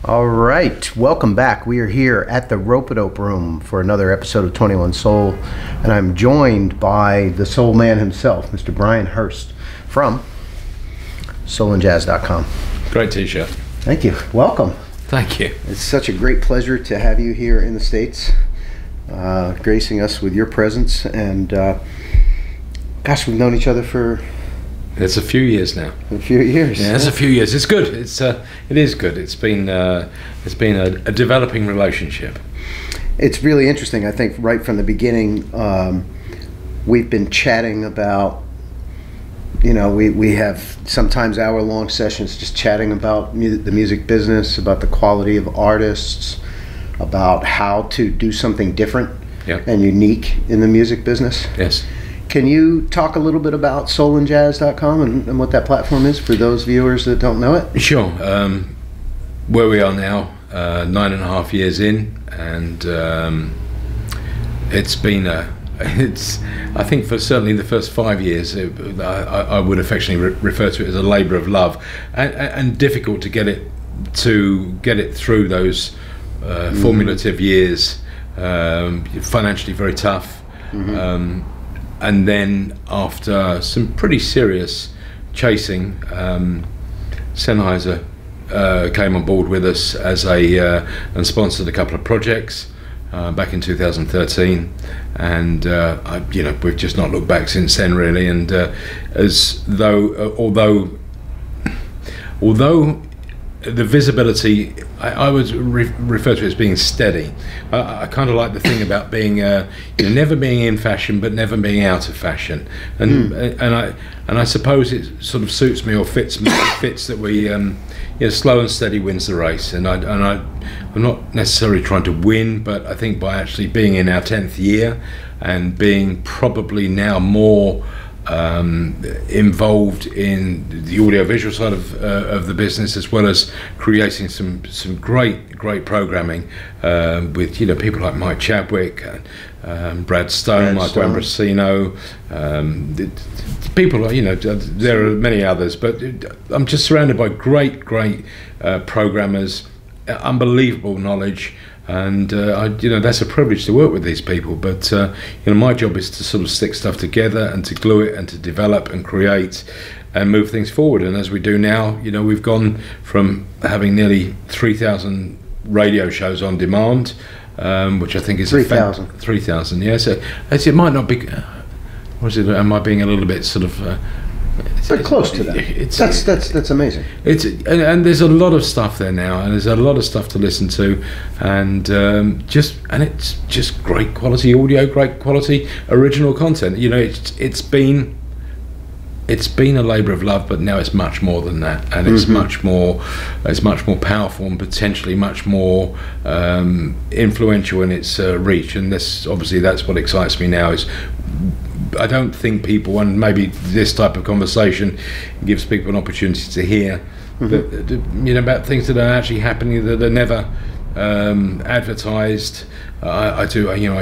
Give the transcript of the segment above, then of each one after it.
All right, welcome back. We are here at the Ropeadope Room for another episode of 21 Soul, and I'm joined by the soul man himself, Mr. Brian Hurst from soulandjazz.com. Great t-shirt. Thank you. Welcome. Thank you. It's such a great pleasure to have you here in the States, gracing us with your presence. And gosh, we've known each other for... It's a few years now. A few years. Yeah, it's a few years. It's good. It is good. It's been a developing relationship. It's really interesting. I think right from the beginning, we've been chatting about, you know, we have sometimes hour-long sessions just chatting about the music business, about the quality of artists, about how to do something different and unique in the music business. Yes. Can you talk a little bit about soulandjazz.com and what that platform is for those viewers that don't know it? Sure. Where we are now, 9.5 years in, and it's been I think for certainly the first 5 years, I would affectionately refer to it as a labour of love, and difficult to get it through those formulative years. Financially very tough. And then after some pretty serious chasing, Sennheiser came on board with us as and sponsored a couple of projects back in 2013, and we've just not looked back since then, really. And although the visibility, I would refer to it as being steady. I kind of like the thing about being, never being in fashion, but never being out of fashion. And I suppose it sort of suits me or fits that we, slow and steady wins the race. And I'm not necessarily trying to win, but I think by actually being in our 10th year and being probably now more involved in the audio-visual side of the business, as well as creating some great programming with people like Mike Chadwick, Brad Stone, Michael Ambrosino, people there are many others, but I'm just surrounded by great programmers, unbelievable knowledge. And that's a privilege to work with these people, but my job is to sort of stick stuff together and to glue it and to develop and create and move things forward. And as we do now, we've gone from having nearly 3,000 radio shows on demand, which I think is 3,000. 3,000, yeah. So it might not be. Am I being a little bit sort of? But close to that. That's amazing. And there's a lot of stuff there now, and there's a lot of stuff to listen to, and it's just great quality audio, great quality original content. It's been a labour of love, but now it's much more than that, and it's much more powerful and potentially much more influential in its reach. And that's what excites me now. Is I don't think people, and maybe this type of conversation gives people an opportunity to hear, about things that are actually happening that are never advertised. I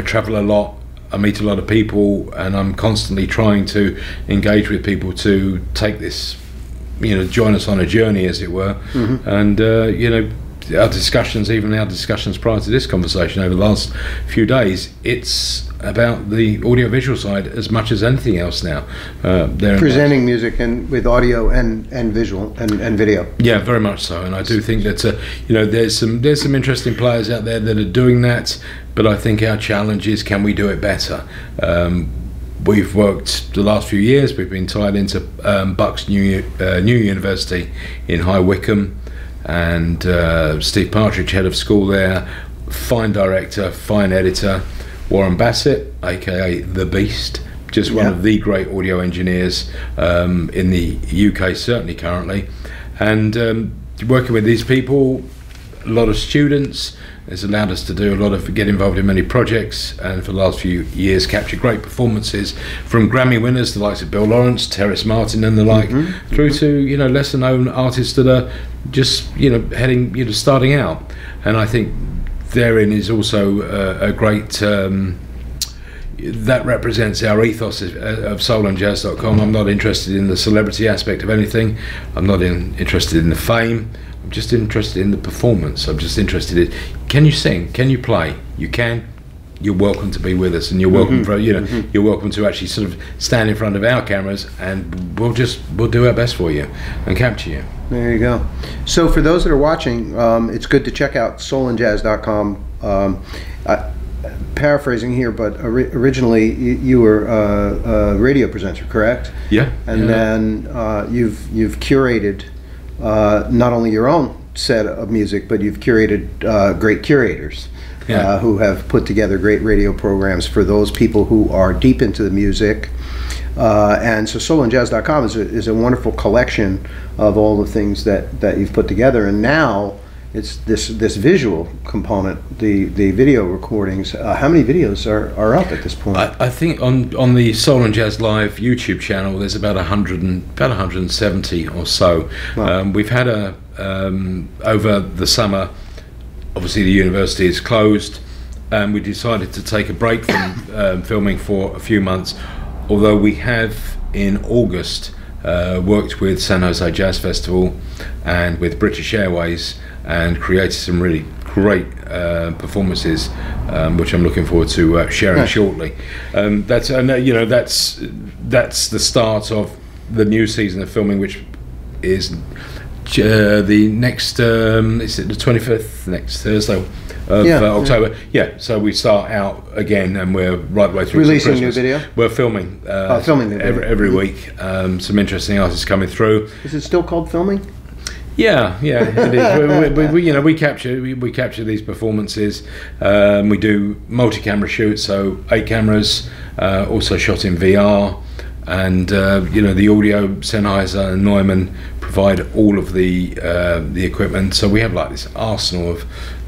travel a lot, I meet a lot of people, and I'm constantly trying to engage with people to take this, join us on a journey, as it were. And our discussions prior to this conversation over the last few days, it's about the audio-visual side as much as anything else now. Presenting music and with audio and visual and video. Yeah, very much so. And I do think that there's some interesting players out there that are doing that. But I think our challenge is, can we do it better? We've worked the last few years. We've been tied into Bucks New University in High Wycombe, and Steve Partridge, head of school there, fine director, fine editor. Warren Bassett, aka The Beast, just one of the great audio engineers in the UK, certainly currently. And working with these people, a lot of students, has allowed us to get involved in many projects, and for the last few years capture great performances from Grammy winners, the likes of Bill Lawrence, Terrace Martin and the like, through to lesser known artists that are just heading starting out. And I think therein is also a great that represents our ethos of soulandjazz.com. I'm not interested in the celebrity aspect of anything. I'm not interested in the fame. I'm just interested in the performance. I'm just interested in, can you sing? Can you play? You can. You're welcome to be with us, and you're welcome for, you know, you're welcome to actually sort of stand in front of our cameras, and we'll do our best for you and capture you. There you go. So for those that are watching, it's good to check out soulandjazz.com. Paraphrasing here, but originally you were a radio presenter, correct? Yeah. And then you've curated not only your own set of music, but you've curated great curators. Who have put together great radio programs for those people who are deep into the music. And so soulandjazz.com is a wonderful collection of all the things that you've put together. And now it's this visual component, the video recordings. How many videos are up at this point? I think on the Soul and Jazz Live YouTube channel, there's about 170 or so. Wow. We've had over the summer, obviously the university is closed, and we decided to take a break from filming for a few months, although we have in August worked with San Jose Jazz Festival and with British Airways and created some really great performances, which I'm looking forward to sharing shortly. That's the start of the new season of filming, which is the next is it the 25th, next Thursday of October. So we start out again, and we're right the way through releasing new video. We're filming filming new video. every week. Some interesting artists coming through. Is it still called filming? Yeah, it is. we capture these performances. We do multi-camera shoots, so 8 cameras, also shot in VR. And the audio, Sennheiser and Neumann provide all of the equipment. So we have like this arsenal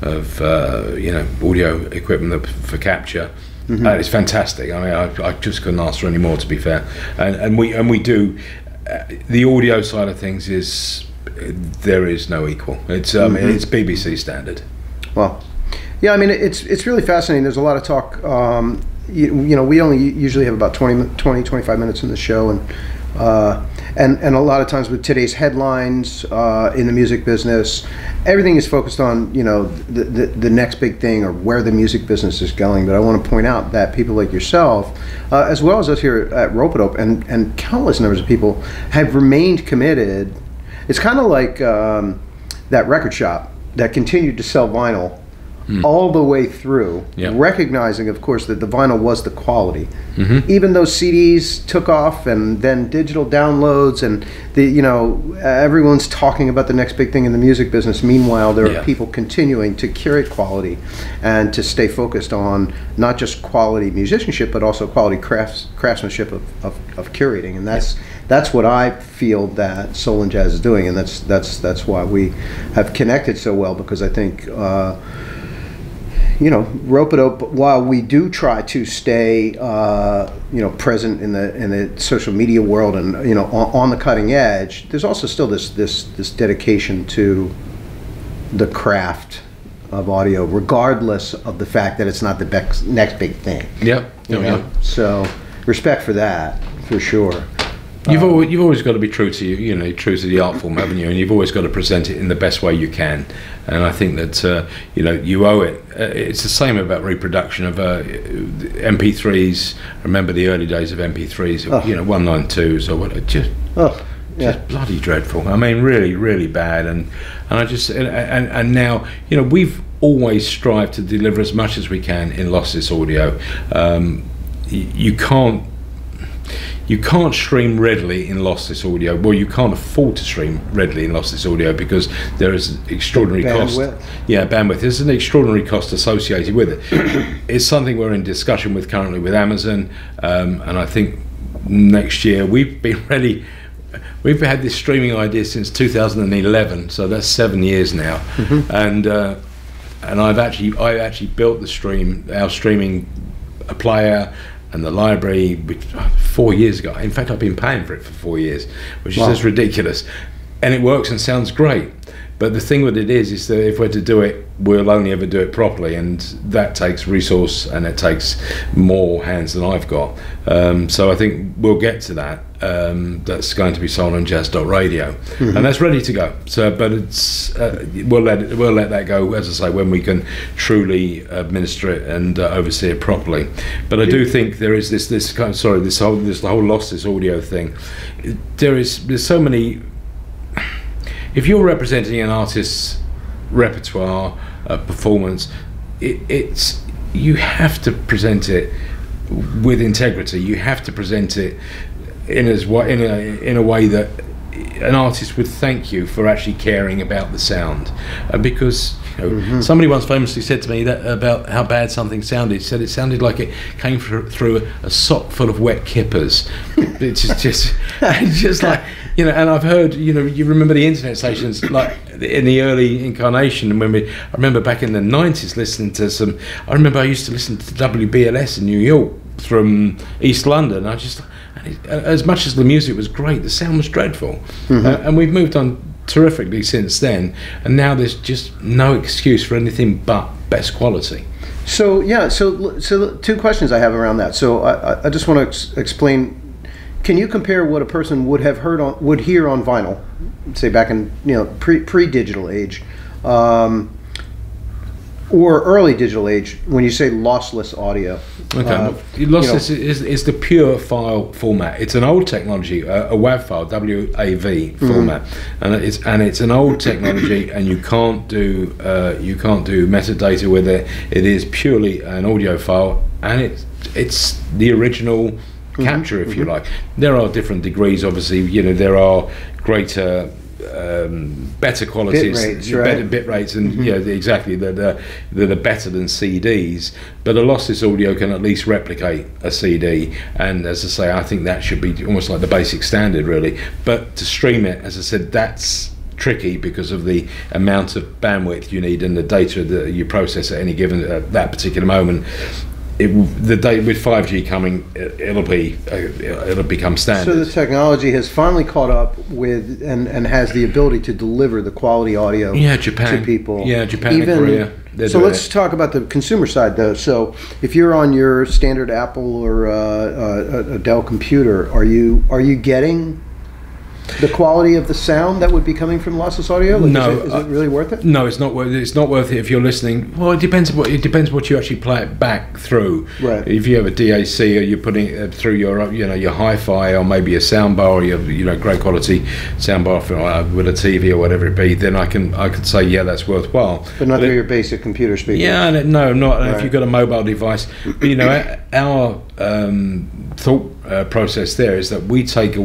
of audio equipment for capture. It's fantastic. I mean, I just couldn't ask for any more, to be fair. And we do the audio side of things there is no equal. It's it's BBC standard. Well, yeah. I mean, it's really fascinating. There's a lot of talk. We only usually have about 25 minutes in the show, and a lot of times with today's headlines in the music business, everything is focused on the next big thing or where the music business is going. But I want to point out that people like yourself, as well as us here at Ropeadope, and countless numbers of people have remained committed. It's kind of like that record shop that continued to sell vinyl all the way through, recognizing, of course, that the vinyl was the quality. Even though CDs took off, and then digital downloads, and everyone's talking about the next big thing in the music business. Meanwhile, there are people continuing to curate quality and to stay focused on not just quality musicianship, but also quality craftsmanship of curating. And that's what I feel that Soul and Jazz is doing, and that's why we have connected so well, because I think Ropeadope, while we do try to stay present in the social media world and on the cutting edge, there's also still this dedication to the craft of audio, regardless of the fact that it's not the next big thing. So respect for that, for sure. You've always got to be true to true to the art form, haven't you? And you've always got to present it in the best way you can. And I think that you owe it. It's the same about reproduction of MP3s. I remember the early days of MP3s, 192s or whatever. Just bloody dreadful. I mean, really, really bad. And I just and now we've always strived to deliver as much as we can in lossless audio. You can't stream readily in lossless audio. Well, you can't afford to stream readily in lossless audio because there is extraordinary cost. Bandwidth. There's an extraordinary cost associated with it. It's something we're in discussion with currently with Amazon, and I think next year we've been ready. We've had this streaming idea since 2011, so that's 7 years now, and I actually built our streaming player and the library 4 years ago. In fact, I've been paying for it for 4 years, which is just ridiculous. And it works and sounds great. But the thing with it is that if we're to do it, we'll only ever do it properly, and that takes resource and it takes more hands than I've got. So I think we'll get to that. that's going to be sold on jazz.radio, and that's ready to go. So, but it's we'll let that go, as I say, when we can truly administer it and oversee it properly. But I do think there is this kind of, the whole Lossless audio thing. There's so many. If you're representing an artist's repertoire, performance, it's you have to present it with integrity. You have to present it in a way that an artist would thank you for actually caring about the sound, because somebody once famously said to me that about how bad something sounded. He said it sounded like it came through a sock full of wet kippers. It's just like, and I've heard, you remember the internet stations like in the early incarnation, and I remember back in the 90s listening to some. I remember I used to listen to WBLS in New York from East London. As much as the music was great, the sound was dreadful, and we've moved on terrifically since then, and now there's just no excuse for anything but best quality. So two questions I have around that. So I just want to explain. Can you compare what a person would hear on vinyl, say back in pre-digital age, or early digital age, when you say lossless audio? Okay, lossless is the pure file format. It's an old technology, a WAV file, WAV format, and it's an old technology, and you can't do metadata with it. It is purely an audio file, and it's the original capture, if you like. There are different degrees, obviously. There are greater, better qualities, better bit rates, and exactly that are better than CDs. But a lossless audio can at least replicate a CD, and as I say, I think that should be almost like the basic standard, really. But to stream it, as I said, that's tricky because of the amount of bandwidth you need and the data that you process at any given that particular moment. With 5G coming, it'll become standard. So the technology has finally caught up with and has the ability to deliver the quality audio to people. Yeah, Japan and Korea. So let's talk about the consumer side, though. So if you're on your standard Apple or a Dell computer, are you getting the quality of the sound that would be coming from lossless audio? No, is it really worth it? No, it's not worth it. It's not worth it if you're listening. Well, it depends what you actually play it back through. Right. If you have a DAC, or you're putting it through your hi-fi, or maybe a soundbar, or your great quality soundbar with a TV or whatever it be, then I could say that's worthwhile. But not through your basic computer speaker. Yeah, no, not right. If you've got a mobile device. But our thought process there is that we take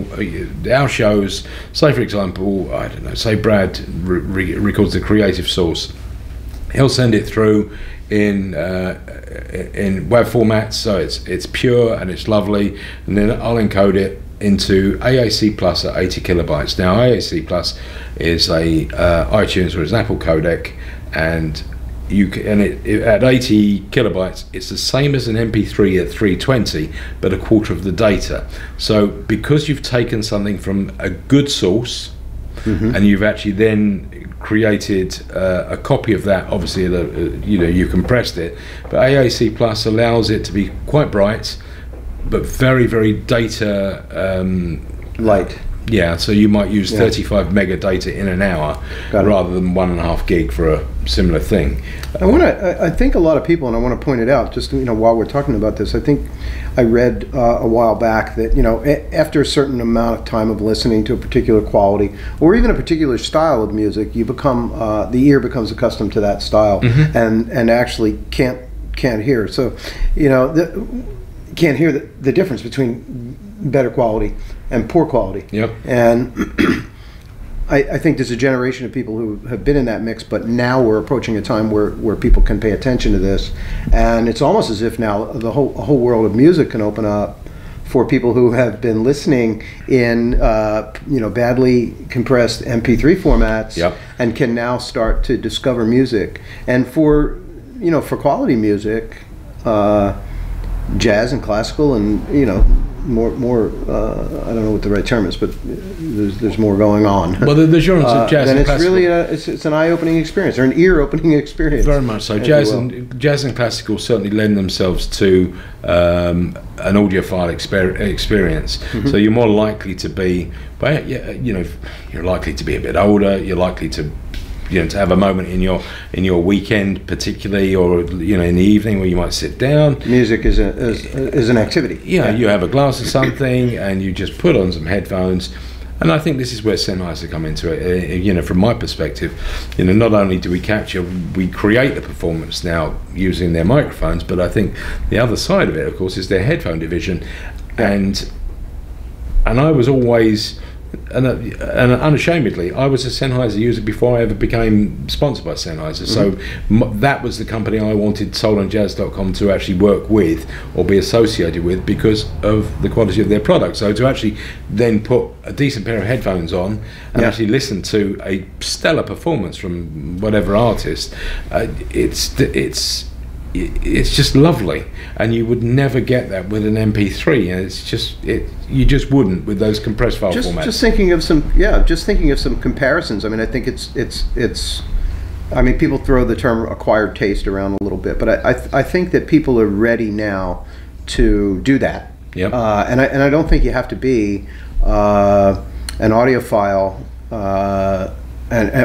our shows. Say, for example, I don't know. Say Brad records the creative source. He'll send it through in WAV formats, so it's pure and it's lovely, and then I'll encode it into AAC Plus at 80 kilobytes. Now, AAC Plus is a iTunes or an Apple codec, and at 80 kilobytes, it's the same as an MP3 at 320, but a quarter of the data. So because you've taken something from a good source, and you've actually then created a copy of that, obviously you compressed it, but AAC Plus allows it to be quite bright, but very, very data light. Yeah, so you might use 35 mega data in an hour rather than 1.5 gig for a similar thing. I think a lot of people, and I want to point it out, just while we're talking about this, I think I read a while back that after a certain amount of time of listening to a particular quality or even a particular style of music, you become the ear becomes accustomed to that style and actually can't hear. So can't hear the difference between better quality and poor quality. Yep. And I think there's a generation of people who have been in that mix, but now we're approaching a time where people can pay attention to this, and it's almost as if now a whole world of music can open up for people who have been listening in badly compressed MP3 formats, and can now start to discover music. And for quality music, jazz and classical and more. I don't know what the right term is, but there's more going on. Well, the genres of jazz then and it's classical. really it's an eye-opening experience, or an ear-opening experience. Very much so. Jazz and classical certainly lend themselves to an audiophile experience. Mm-hmm. So you're more likely to be, you're likely to be a bit older. You're likely to, to have a moment in your weekend, particularly, or in the evening where you might sit down. Music is an activity. Yeah, you have a glass of something and you just put on some headphones. And I think this is where Sennheiser come into it. From my perspective, not only do we create the performance now using their microphones, but I think the other side of it, of course, is their headphone division. And I was always, and unashamedly, I was a Sennheiser user before I ever became sponsored by Sennheiser. Mm-hmm. So that was the company I wanted soulandjazz.com to actually work with or be associated with because of the quality of their product. So to actually then put a decent pair of headphones on and actually listen to a stellar performance from whatever artist, it's just lovely, and you would never get that with an MP3, and you just wouldn't with those compressed file formats. Just thinking of some comparisons. I mean, I think it's. I mean, people throw the term acquired taste around a little bit, but I think that people are ready now to do that. Yep. And I don't think you have to be an audiophile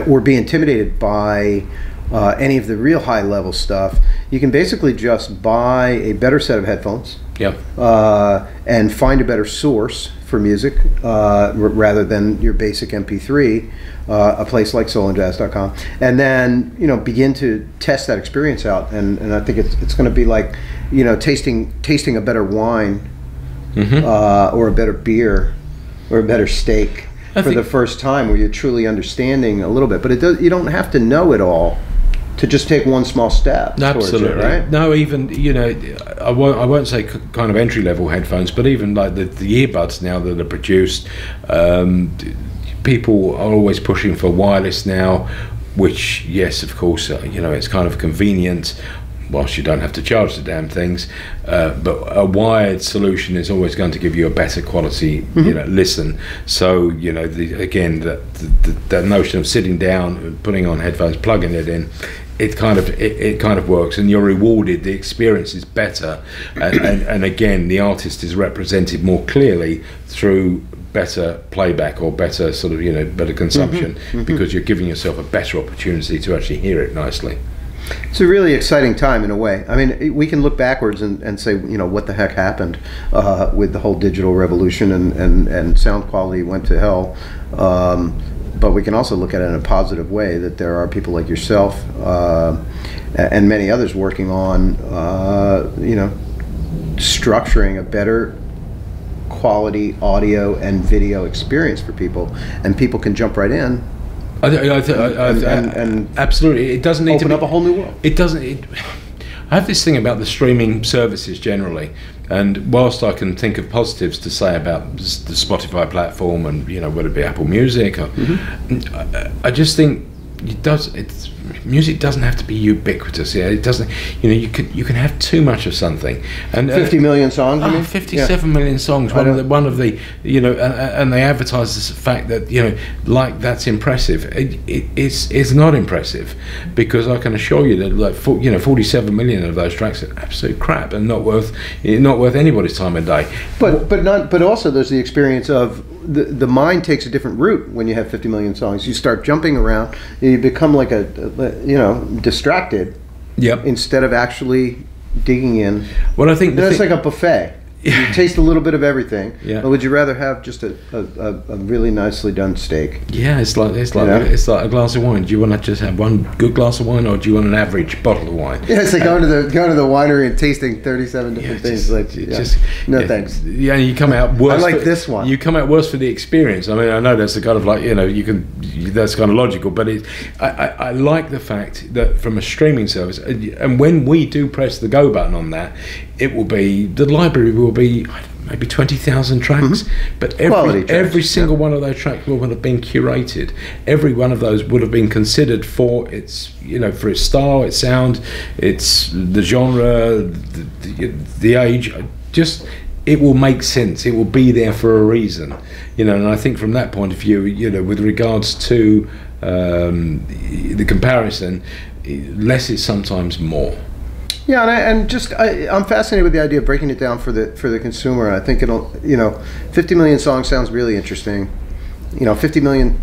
or be intimidated by any of the real high level stuff. You can basically just buy a better set of headphones, and find a better source for music rather than your basic MP3. A place like soulandjazz.com, and then begin to test that experience out. And I think it's going to be like tasting a better wine, or a better beer, or a better steak for the first time, where you're truly understanding a little bit. But you don't have to know it all to just take one small step. Absolutely, towards it, right? No, even I won't say kind of entry level headphones, but even like the earbuds now that are produced. People are always pushing for wireless now, which, yes, of course, it's kind of convenient, whilst you don't have to charge the damn things. But a wired solution is always going to give you a better quality, listen. So, that notion of sitting down, putting on headphones, plugging it in, it kind of works, and you're rewarded. The experience is better, and again, the artist is represented more clearly through better playback or better sort of better consumption, because you're giving yourself a better opportunity to actually hear it nicely. It's a really exciting time in a way. I mean, we can look backwards and say, what the heck happened with the whole digital revolution, and sound quality went to hell. But we can also look at it in a positive way, that there are people like yourself and many others working on, structuring a better quality audio and video experience for people, and people can jump right in. And absolutely, it doesn't need to open up a whole new world. It doesn't. I have this thing about the streaming services generally, and whilst I can think of positives to say about the Spotify platform and whether it be Apple Music, or, I just think music doesn't have to be ubiquitous. Yeah, it doesn't. You can have too much of something. And 50 million songs. 57 million songs. One of the and they advertise this fact that like that's impressive. It's not impressive, because I can assure you that 47 million of those tracks are absolute crap and not worth anybody's time of day. But also there's the experience of the mind takes a different route when you have 50 million songs. You start jumping around. You become like distracted. Yep. Instead of actually digging in. Well, I think it's like a buffet. You taste a little bit of everything. Yeah. Or would you rather have just a really nicely done steak? Yeah, it's like a glass of wine. Do you want to just have one good glass of wine, or do you want an average bottle of wine? Yeah, it's like going to the winery and tasting 37 different things. Thanks. Yeah, you come out worse. I like this one. You come out worse for the experience. I mean, I know that's the kind of that's kind of logical, but I like the fact that from a streaming service, and when we do press the go button on that, the library will be maybe 20,000 tracks, but every single one of those tracks will have been curated. Every one of those would have been considered for its for its style, its sound, its the genre, the age. Just it will make sense. It will be there for a reason, you know. And I think from that point of view, you know, with regards to the comparison, less is sometimes more. Yeah, I'm fascinated with the idea of breaking it down for the consumer. I think it'll, you know, 50 million songs sounds really interesting. You know, 50 million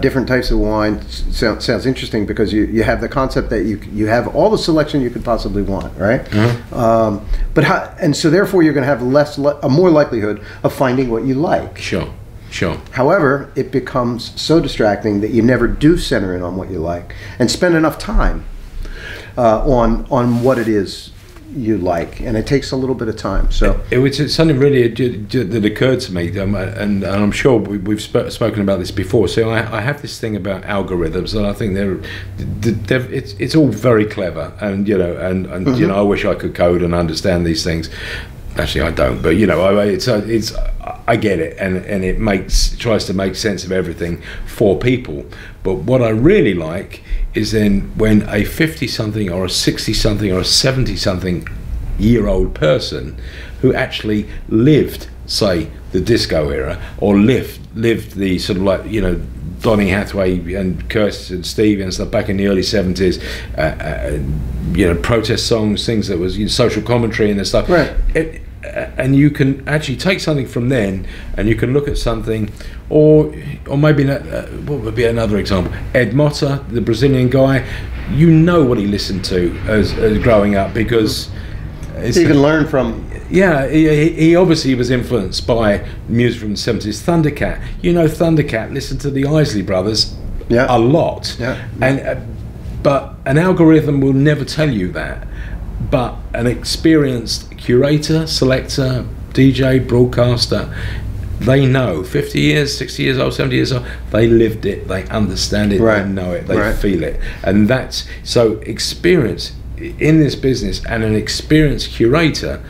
different types of wine sounds interesting, because you have the concept that you have all the selection you could possibly want, right? And so therefore you're going to have a more likelihood of finding what you like. Sure. However, it becomes so distracting that you never do center in on what you like and spend enough time on what it is you like, and it takes a little bit of time. So it was something really that occurred to me, and I'm sure we've spoken about this before. So I have this thing about algorithms, and I think it's all very clever, and you know, and you know, I wish I could code and understand these things. Actually, I don't, but you know, I get it, and it tries to make sense of everything for people. But what I really like is then when a 50-something or a 60-something or a 70-something year old person who actually lived, say, the disco era, or lived the sort of, like, you know, Donny Hathaway and Hurst and Stevie and stuff back in the early 70s, you know, protest songs, things that was, you know, social commentary and stuff. Right. And you can actually take something from then, and you can look at something, or maybe what would be another example? Ed Motta, the Brazilian guy. You know what he listened to as growing up, because you can learn from. Yeah, he obviously was influenced by music from the 70s. Thundercat, you know, Thundercat listened to the Isley Brothers a lot, but an algorithm will never tell you that. But an experienced curator, selector, DJ, broadcaster, they know. 50 years, 60 years old, 70 years old, they lived it, they understand it, they know it, they feel it. And that's, so experience in this business, and an experienced curator,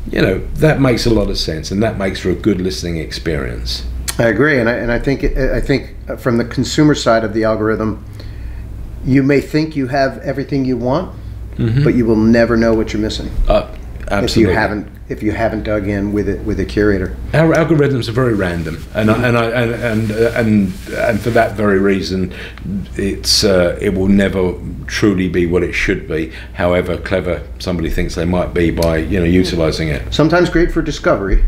you know, that makes a lot of sense, and that makes for a good listening experience. I agree, and I think from the consumer side of the algorithm, you may think you have everything you want, but you will never know what you're missing. Absolutely. If you haven't dug in with a curator. Our algorithms are very random, and for that very reason, it will never truly be what it should be, however clever somebody thinks they might be by, you know, utilizing it. Sometimes great for discovery,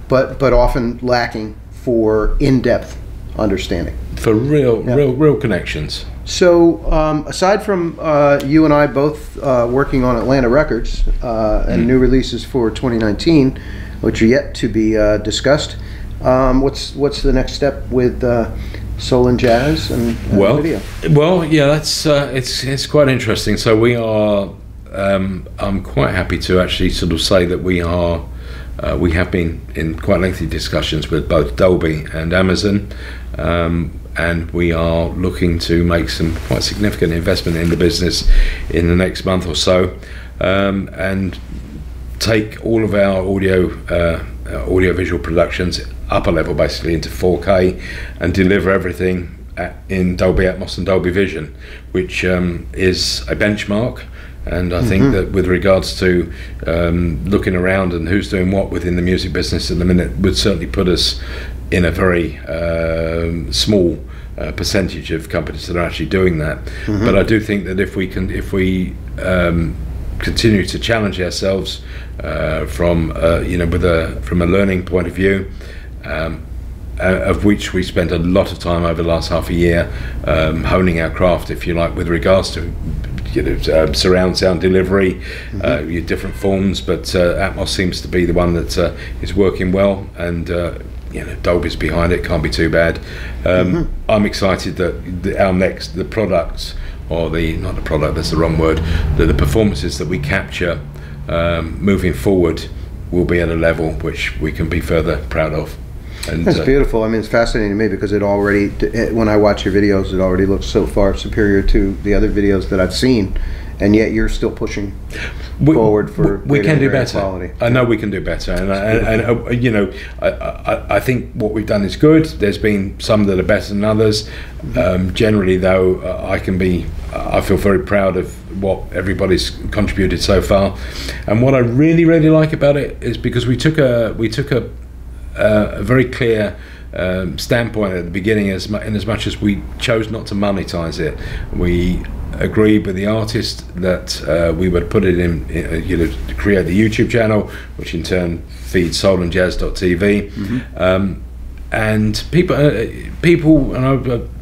but often lacking for in-depth understanding. For real connections. So aside from you and I both working on Atlanta Records and new releases for 2019, which are yet to be discussed, what's the next step with Soul and Jazz and video? Well, yeah, that's it's quite interesting. So we are. I'm quite happy to actually sort of say that we have been in quite lengthy discussions with both Dolby and Amazon. And we are looking to make some quite significant investment in the business in the next month or so, and take all of our audio-visual productions up a level, basically into 4K, and deliver everything in Dolby Atmos and Dolby Vision, which is a benchmark. And I think that with regards to looking around and who's doing what within the music business at the minute, would certainly put us in a very small percentage of companies that are actually doing that. But I do think that if we continue to challenge ourselves from a learning point of view, of which we spent a lot of time over the last half a year honing our craft, if you like, with regards to surround sound delivery, your different forms, but Atmos seems to be the one that is working well, and Dolby's behind it, can't be too bad. I'm excited that the products, or not the product, that's the wrong word, the performances that we capture moving forward will be at a level which we can be further proud of. And that's beautiful. I mean, it's fascinating to me because it already, when I watch your videos, it already looks so far superior to the other videos that I've seen, and yet you're still pushing forward for we can do better. Quality. I know we can do better, and you know, I think what we've done is good. There's been some that are better than others. Generally, though, I feel very proud of what everybody's contributed so far, and what I really like about it is because we took a very clear standpoint at the beginning, in as much as we chose not to monetize it. We agreed with the artist that we would put it in, you know, to create the YouTube channel, which in turn feeds soulandjazz.tv. And people, and I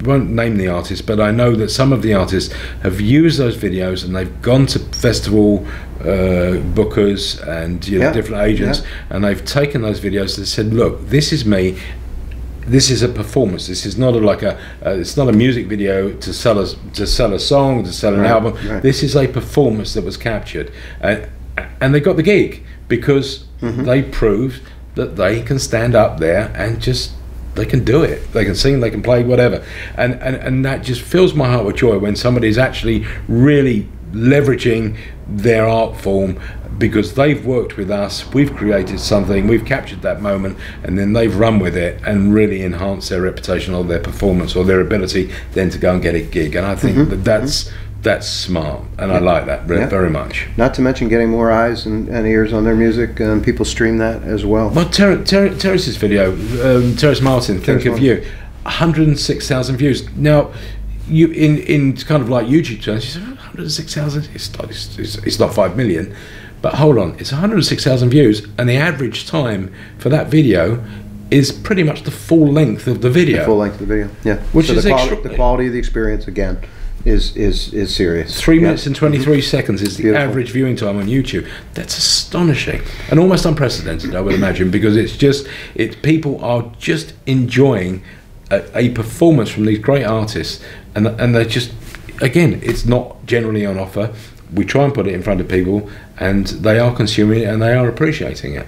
won't name the artists, but I know that some of the artists have used those videos and they've gone to festival bookers and, you know, different agents, and they've taken those videos and said, look, this is me. This is a performance. This is not it's not a music video to sell a song, to sell an album. This is a performance that was captured, and they got the gig because they proved that they can stand up there and just, they can do it. They can sing, they can play, whatever, and that just fills my heart with joy when somebody's actually really leveraging their art form, because they've worked with us, we've created something, we've captured that moment, and then they've run with it and really enhanced their reputation or their performance or their ability then to go and get a gig. And I think that's smart, and I like that very much. Not to mention getting more eyes and ears on their music, and people stream that as well. Well, Terrace's video, Terrace Martin, Think of You, 106,000 views. Now, you in kind of like YouTube terms, you say 106,000. It's not 5 million, but hold on, it's 106,000 views, and the average time for that video is pretty much the full length of the video. The full length of the video, yeah. Which so is the quality of the experience again is serious. 3 minutes and 23 seconds is the average viewing time on YouTube. That's astonishing and almost unprecedented, I would imagine, because people are just enjoying a performance from these great artists, and they're just, again, it's not generally on offer. We try and put it in front of people, and they are consuming it and they are appreciating it.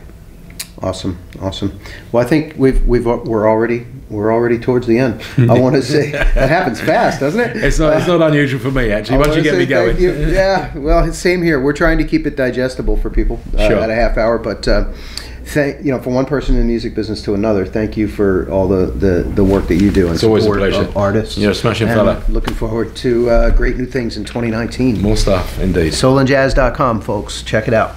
Awesome. Well, I think we're already towards the end. I want to say that happens fast, doesn't it? It's not unusual for me, actually. Once you get me going. Yeah. Well, same here. We're trying to keep it digestible for people at a half hour, but. From one person in the music business to another, thank you for all the work that you do and support of artists. You're a smashing fella. Looking forward to great new things in 2019. More stuff, indeed. soulandjazz.com, folks. Check it out.